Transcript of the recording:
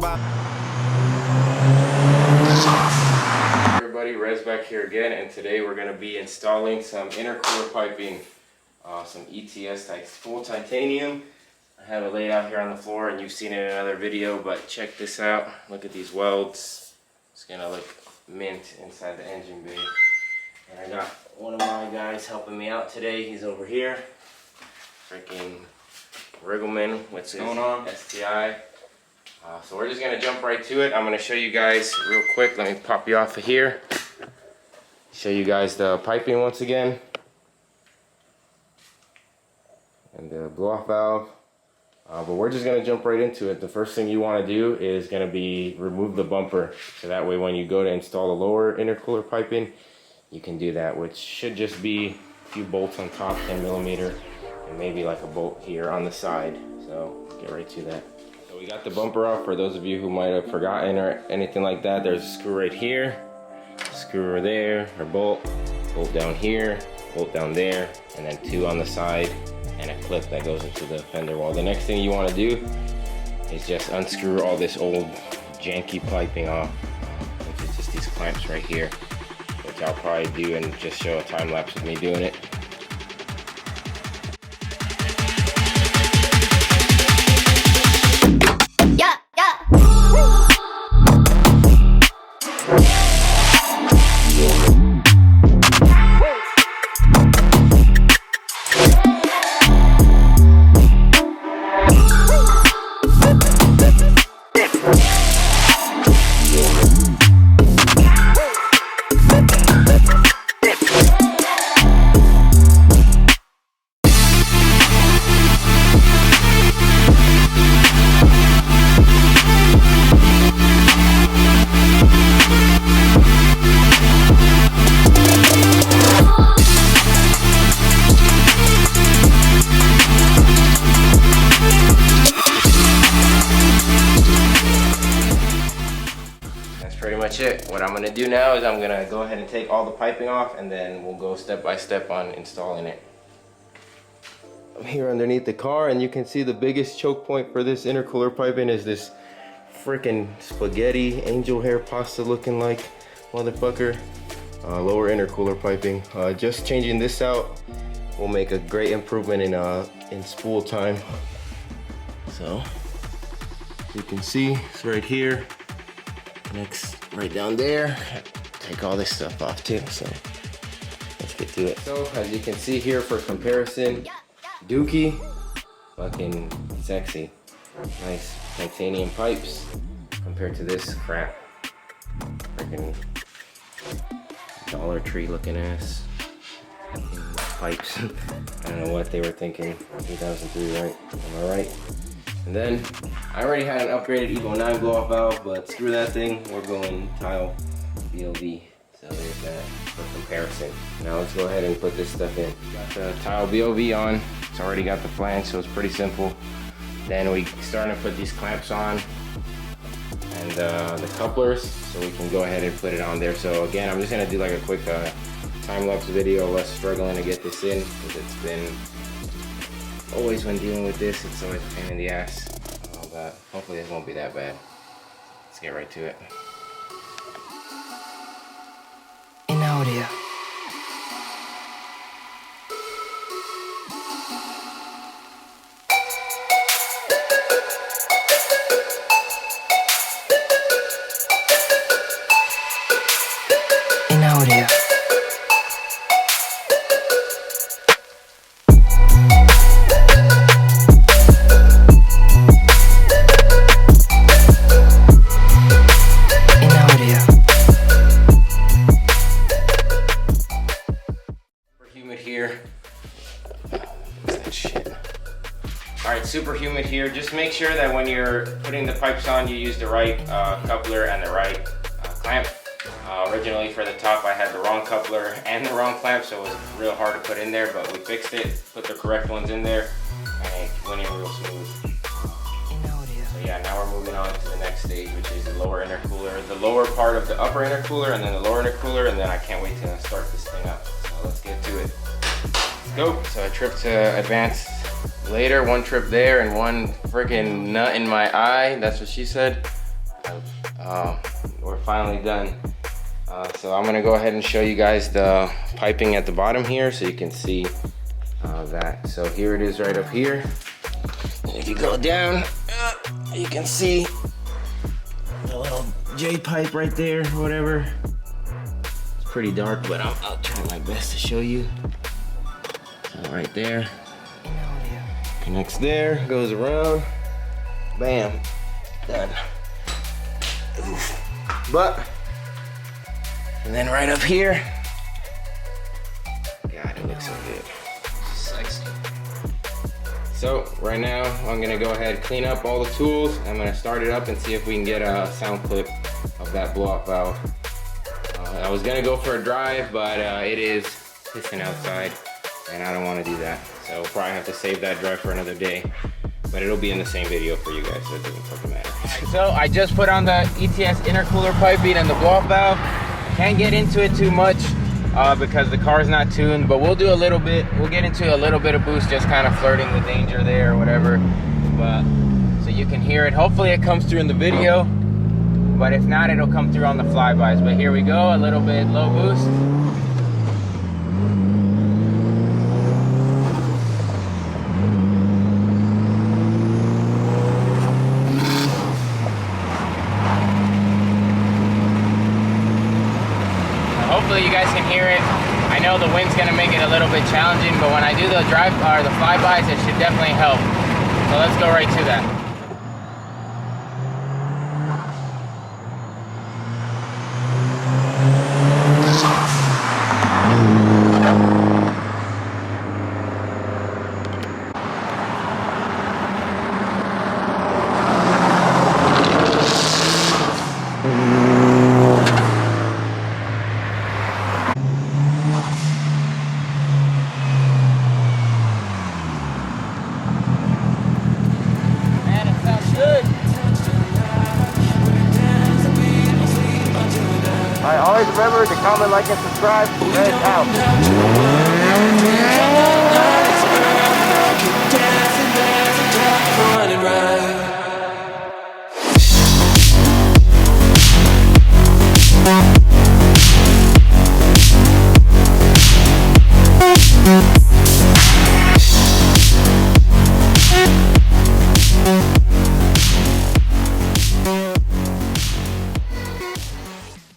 by. Everybody, Rez back here again, and today we're going to be installing some intercooler piping, some ETS full titanium. I have it laid out here on the floor, and you've seen it in another video, but check this out. Look at these welds. It's going to look mint inside the engine bay. And I got one of my guys helping me out today. He's over here. Freaking Riggleman with his STI. So we're just gonna jump right to it. I'm gonna show you guys real quick. Let me pop you off of here. Show you guys the piping once again. And the blow off valve. But we're just gonna jump right into it. The first thing you wanna do is gonna be remove the bumper. So that way when you go to install the lower intercooler piping, you can do that, which should just be a few bolts on top, 10 millimeter, and maybe like a bolt here on the side. So get right to that. So we got the bumper off. For those of you who might have forgotten or anything like that, there's a screw right here, screw over there, or bolt down here, bolt down there, and then two on the side, and a clip that goes into the fender wall. The next thing you want to do is just unscrew all this old janky piping off, which is just these clamps right here, which I'll probably do and just show a time lapse of me doing it. It. What I'm going to do now is I'm going to go ahead and take all the piping off, and then we'll go step by step on installing it. I'm here underneath the car, and you can see the biggest choke point for this intercooler piping is this freaking spaghetti angel hair pasta looking like motherfucker lower intercooler piping. Just changing this out will make a great improvement in spool time. So you can see it's right here. Next, right down there, take all this stuff off too, so let's get to it. So, as you can see here for comparison, Dookie, fucking sexy. Nice titanium pipes compared to this crap. Freaking Dollar Tree looking ass pipes. I don't know what they were thinking. 2003, right? Am I right? And then, I already had an upgraded EVO 9 blow-off valve, but screw that thing, we're going Tial BOV. So there's that for comparison. Now let's go ahead and put this stuff in. Got the Tial BOV on, it's already got the flange, so it's pretty simple. Then we starting to put these clamps on, and the couplers, so we can go ahead and put it on there. So again, I'm just gonna do like a quick time-lapse video, less struggling to get this in, because it's been always when dealing with this, it's always a pain in the ass. But hopefully this won't be that bad. Let's get right to it. In audio. In audio. Alright, super humid here. Just make sure that when you're putting the pipes on, you use the right coupler and the right clamp. Originally for the top, I had the wrong coupler and the wrong clamp, so it was real hard to put in there, but we fixed it, put the correct ones in there, and it went in real smooth. So yeah, now we're moving on to the next stage, which is the lower intercooler. The lower part of the upper intercooler, and then the lower intercooler, and then I can't wait to start this thing up. So let's get to it. Let's go. So a trip to advanced later, one trip there, and one freaking nut in my eye. That's what she said. we're finally done. So I'm gonna go ahead and show you guys the piping at the bottom here so you can see that. So here it is right up here. And if you go down, you can see the little J pipe right there, whatever. It's pretty dark, but I'll try my best to show you. So right there, connects there, goes around, bam, done. But, and then right up here, God, it looks so good. Sexy. So right now, I'm gonna go ahead and clean up all the tools. I'm gonna start it up and see if we can get a sound clip of that blow-up valve. I was gonna go for a drive, but it is pissing outside, and I don't wanna do that. So we'll probably have to save that drive for another day. But it'll be in the same video for you guys, so it doesn't fucking matter. So I just put on the ETS intercooler piping and the blow-up valve. Can't get into it too much because the car's not tuned, but we'll do a little bit. We'll get into a little bit of boost, just kind of flirting the danger there or whatever. But so you can hear it. Hopefully it comes through in the video, but if not, it'll come through on the flybys. But here we go, a little bit low boost. Hopefully you guys can hear it. I know the wind's gonna make it a little bit challenging, but when I do the drive or the flybys, it should definitely help. So let's go right to that. Always remember to comment, like, and subscribe. Red out.